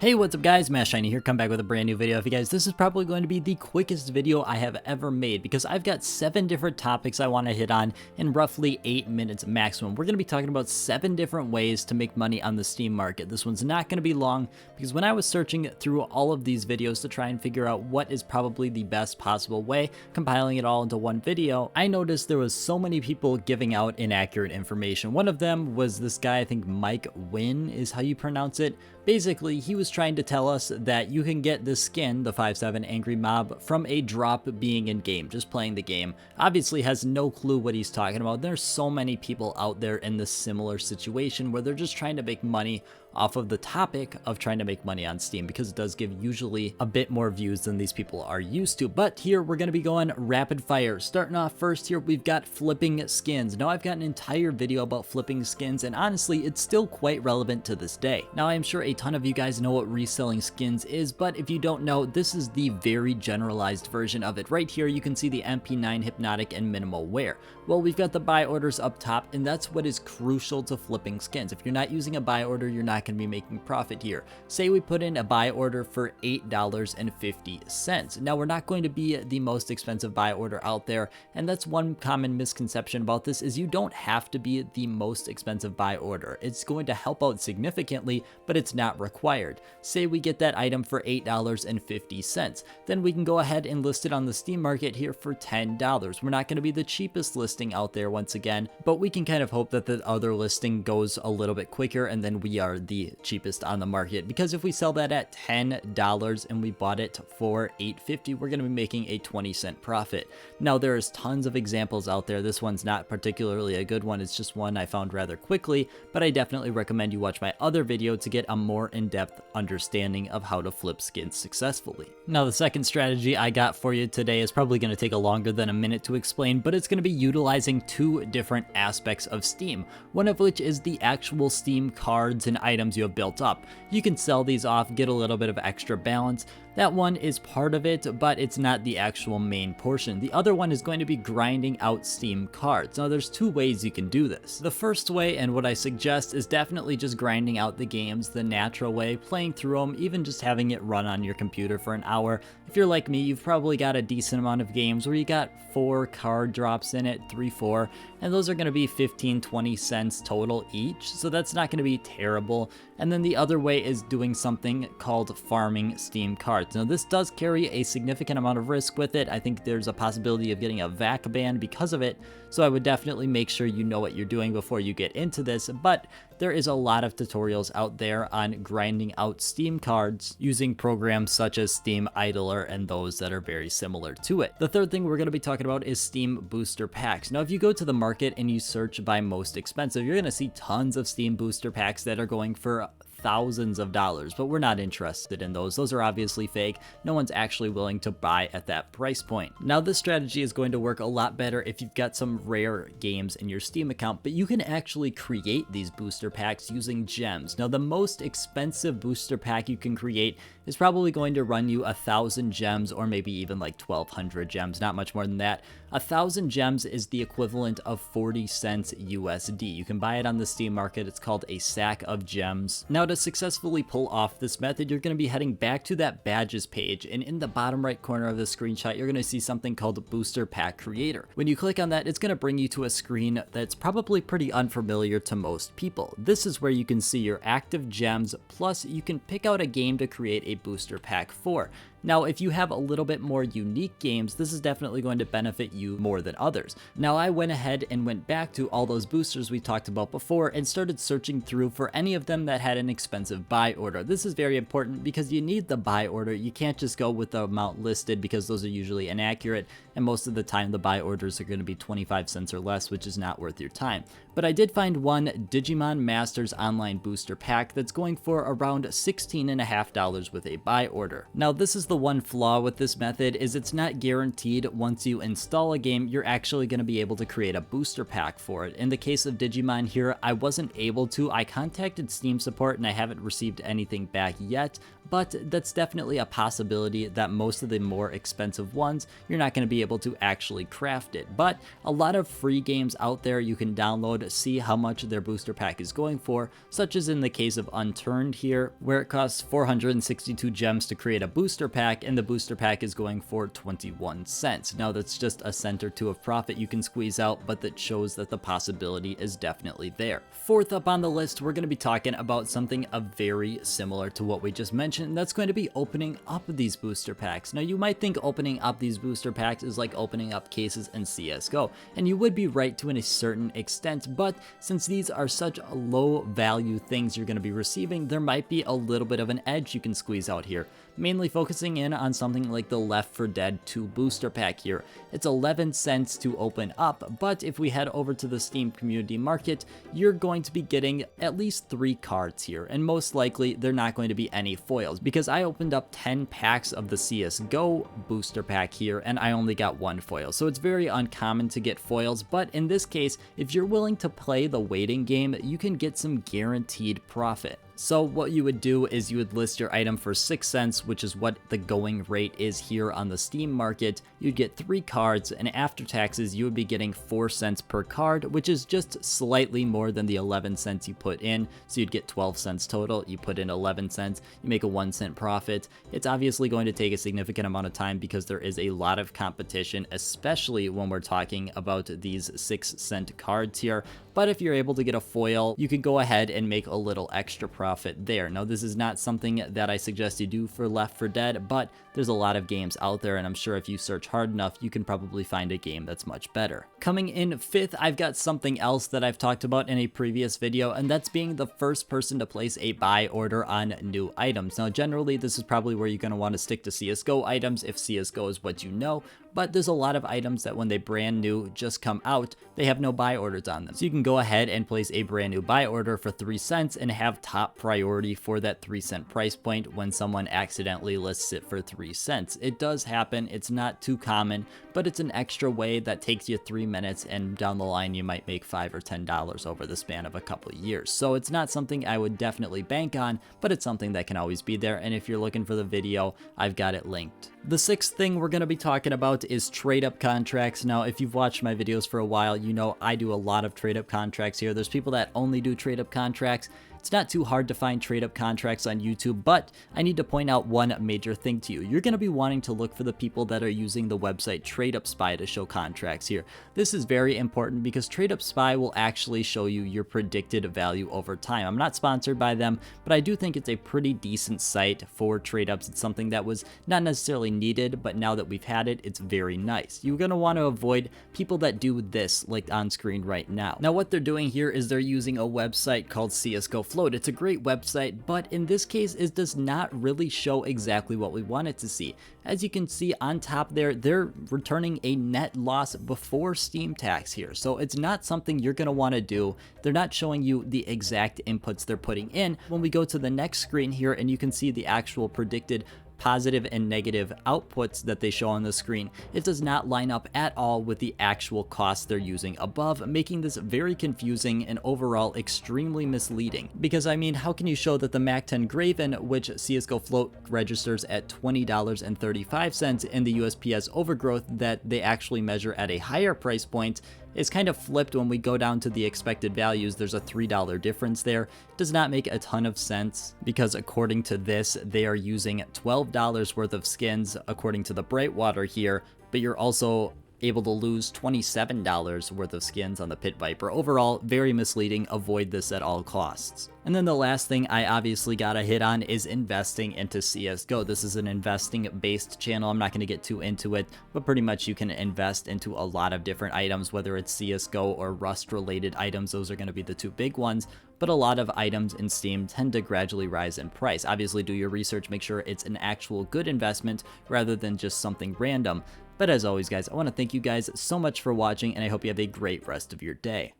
Hey, what's up guys, Matt Shiny here, come back with a brand new video. If you guys, this is probably going to be the quickest video I have ever made because I've got 7 different topics I want to hit on in roughly 8 minutes maximum. We're going to be talking about 7 different ways to make money on the Steam market. This one's not going to be long because when I was searching through all of these videos to try and figure out what is probably the best possible way, compiling it all into one video, I noticed there was so many people giving out inaccurate information. One of them was this guy, I think Mike Wynn is how you pronounce it. Basically, he was trying to tell us that you can get this skin, the 5/7 Angry Mob, from a drop being in game, just playing the game. Obviously has no clue what he's talking about. There's so many people out there in this similar situation where they're just trying to make money off of the topic of trying to make money on Steam, because it does give usually a bit more views than these people are used to. But here we're going to be going rapid fire. Starting off first here, we've got flipping skins. Now I've got an entire video about flipping skins, and honestly it's still quite relevant to this day. Now I am sure a ton of you guys know what reselling skins is, but if you don't know, this is the very generalized version of it. Right here you can see the MP9, Hypnotic, and Minimal Wear. Well, we've got the buy orders up top, and that's what is crucial to flipping skins. If you're not using a buy order, you're not going to be making profit here. Say we put in a buy order for $8.50. Now we're not going to be the most expensive buy order out there, and that's one common misconception about this, is you don't have to be the most expensive buy order. It's going to help out significantly, but it's not required. Say we get that item for $8.50, then we can go ahead and list it on the Steam market here for $10. We're not going to be the cheapest listing out there once again, but we can kind of hope that the other listing goes a little bit quicker and then we are the cheapest on the market, because if we sell that at $10 and we bought it for $8.50, we're going to be making a 20-cent profit. Now there's tons of examples out there. This one's not particularly a good one. It's just one I found rather quickly, but I definitely recommend you watch my other video to get a more in-depth understanding of how to flip skins successfully. Now the second strategy I got for you today is probably going to take a longer than a minute to explain, but it's going to be utilizing 2 different aspects of Steam, one of which is the actual Steam cards and items you have built up. You can sell these off, get a little bit of extra balance. That one is part of it, but it's not the actual main portion. The other one is going to be grinding out Steam cards. Now there's 2 ways you can do this. The first way, and what I suggest, is definitely just grinding out the games the natural way, playing through them, even just having it run on your computer for an hour. If you're like me, you've probably got a decent amount of games where you got 4 card drops in it, 3, 4, and those are going to be 15-20 cents total each, so that's not going to be terrible. And then the other way is doing something called farming Steam cards. Now this does carry a significant amount of risk with it. I think there's a possibility of getting a VAC ban because of it, so I would definitely make sure you know what you're doing before you get into this, but there is a lot of tutorials out there on grinding out Steam cards using programs such as Steam Idler and those that are very similar to it. The third thing we're going to be talking about is Steam booster packs. Now if you go to the market and you search by most expensive, you're going to see tons of Steam booster packs that are going for thousands of dollars, but we're not interested in those. Those are obviously fake. No one's actually willing to buy at that price point. Now this strategy is going to work a lot better if you've got some rare games in your Steam account, but you can actually create these booster packs using gems. Now the most expensive booster pack you can create is probably going to run you 1,000 gems, or maybe even like 1,200 gems, not much more than that. 1,000 gems is the equivalent of 40 cents USD. You can buy it on the Steam market. It's called a sack of gems. Now to successfully pull off this method, you're going to be heading back to that badges page, and in the bottom right corner of the screenshot, you're going to see something called Booster Pack Creator. When you click on that, it's going to bring you to a screen that's probably pretty unfamiliar to most people. This is where you can see your active gems, plus you can pick out a game to create a booster pack for. Now, if you have a little bit more unique games, this is definitely going to benefit you more than others. Now, I went ahead and went back to all those boosters we talked about before and started searching through for any of them that had an expensive buy order. This is very important because you need the buy order. You can't just go with the amount listed because those are usually inaccurate, and most of the time the buy orders are going to be 25 cents or less, which is not worth your time. But I did find one Digimon Masters Online Booster Pack that's going for around $16.50 with a buy order. Now, this is the the one flaw with this method is it's not guaranteed once you install a game you're actually going to be able to create a booster pack for it. In the case of Digimon here, I wasn't able to. I contacted Steam support and I haven't received anything back yet, but that's definitely a possibility that most of the more expensive ones, you're not going to be able to actually craft it. But a lot of free games out there you can download, see how much their booster pack is going for, such as in the case of Unturned here, where it costs 462 gems to create a booster pack, and the booster pack is going for 21 cents. Now that's just a cent or two of profit you can squeeze out, but that shows that the possibility is definitely there. Fourth up on the list, we're going to be talking about something very similar to what we just mentioned, and that's going to be opening up these booster packs. Now you might think opening up these booster packs is like opening up cases in CSGO, and you would be right to a certain extent, but since these are such low value things you're going to be receiving, there might be a little bit of an edge you can squeeze out here. Mainly focusing in on something like the Left 4 Dead 2 booster pack here. It's 11 cents to open up, but if we head over to the Steam community market, you're going to be getting at least 3 cards here, and most likely they're not going to be any foils, because I opened up 10 packs of the CSGO booster pack here and I only got 1 foil, so it's very uncommon to get foils. But in this case, if you're willing to play the waiting game, you can get some guaranteed profit. So what you would do is you would list your item for 6 cents, which is what the going rate is here on the Steam market. You'd get 3 cards, and after taxes you would be getting 4 cents per card, which is just slightly more than the 11 cents you put in. So you'd get 12 cents total. You put in 11 cents, you make a 1 cent profit. It's obviously going to take a significant amount of time because there is a lot of competition, especially when we're talking about these 6-cent cards here. But if you're able to get a foil, you can go ahead and make a little extra profit there. Now, this is not something that I suggest you do for Left 4 Dead, but there's a lot of games out there, and I'm sure if you search hard enough, you can probably find a game that's much better. Coming in 5th, I've got something else that I've talked about in a previous video, and that's being the first person to place a buy order on new items. Now, generally, this is probably where you're going to want to stick to CSGO items if CSGO is what you know, but there's a lot of items that when they brand new just come out, they have no buy orders on them. So you can go ahead and place a brand new buy order for 3 cents and have top priority for that 3-cent price point when someone accidentally lists it for 3 cents. It does happen, it's not too common, but it's an extra way that takes you 3 minutes, and down the line you might make $5 or $10 over the span of a couple of years. So it's not something I would definitely bank on, but it's something that can always be there, and if you're looking for the video, I've got it linked. The 6th thing we're going to be talking about is Tradeup contracts. Now, if you've watched my videos for a while, you know I do a lot of Tradeup contracts here. There's people that only do Tradeup contracts. It's not too hard to find Tradeup contracts on YouTube, but I need to point out one major thing to you. You're going to be wanting to look for the people that are using the website Tradeup Spy to show contracts here. This is very important because Tradeup Spy will actually show you your predicted value over time. I'm not sponsored by them, but I do think it's a pretty decent site for trade-ups. It's something that was not necessarily needed, but now that we've had it, it's very nice. You're going to want to avoid people that do this, like on screen right now. Now, what they're doing here is they're using a website called CSGO Float. It's a great website, but in this case, it does not really show exactly what we want it to see. As you can see on top there, they're returning a net loss before Steam tax here. So it's not something you're going to want to do. They're not showing you the exact inputs they're putting in. When we go to the next screen here and you can see the actual predicted positive and negative outputs that they show on the screen, it does not line up at all with the actual costs they're using above, making this very confusing and overall extremely misleading. Because I mean, how can you show that the MAC-10 Graven, which CSGO Float registers at $20.35, and the USPS Overgrowth that they actually measure at a higher price point, is kind of flipped when we go down to the expected values? There's a $3 difference there. It does not make a ton of sense because according to this, they are using $12 worth of skins according to the Brightwater here, but you're also able to lose $27 worth of skins on the Pit Viper. Overall, very misleading. Avoid this at all costs. And then the last thing I obviously gotta hit on is investing into CSGO. This is an investing based channel. I'm not gonna get too into it, but pretty much you can invest into a lot of different items, whether it's CSGO or Rust related items. Those are gonna be the two big ones, but a lot of items in Steam tend to gradually rise in price. Obviously do your research, make sure it's an actual good investment rather than just something random. But as always guys, I want to thank you guys so much for watching, and I hope you have a great rest of your day.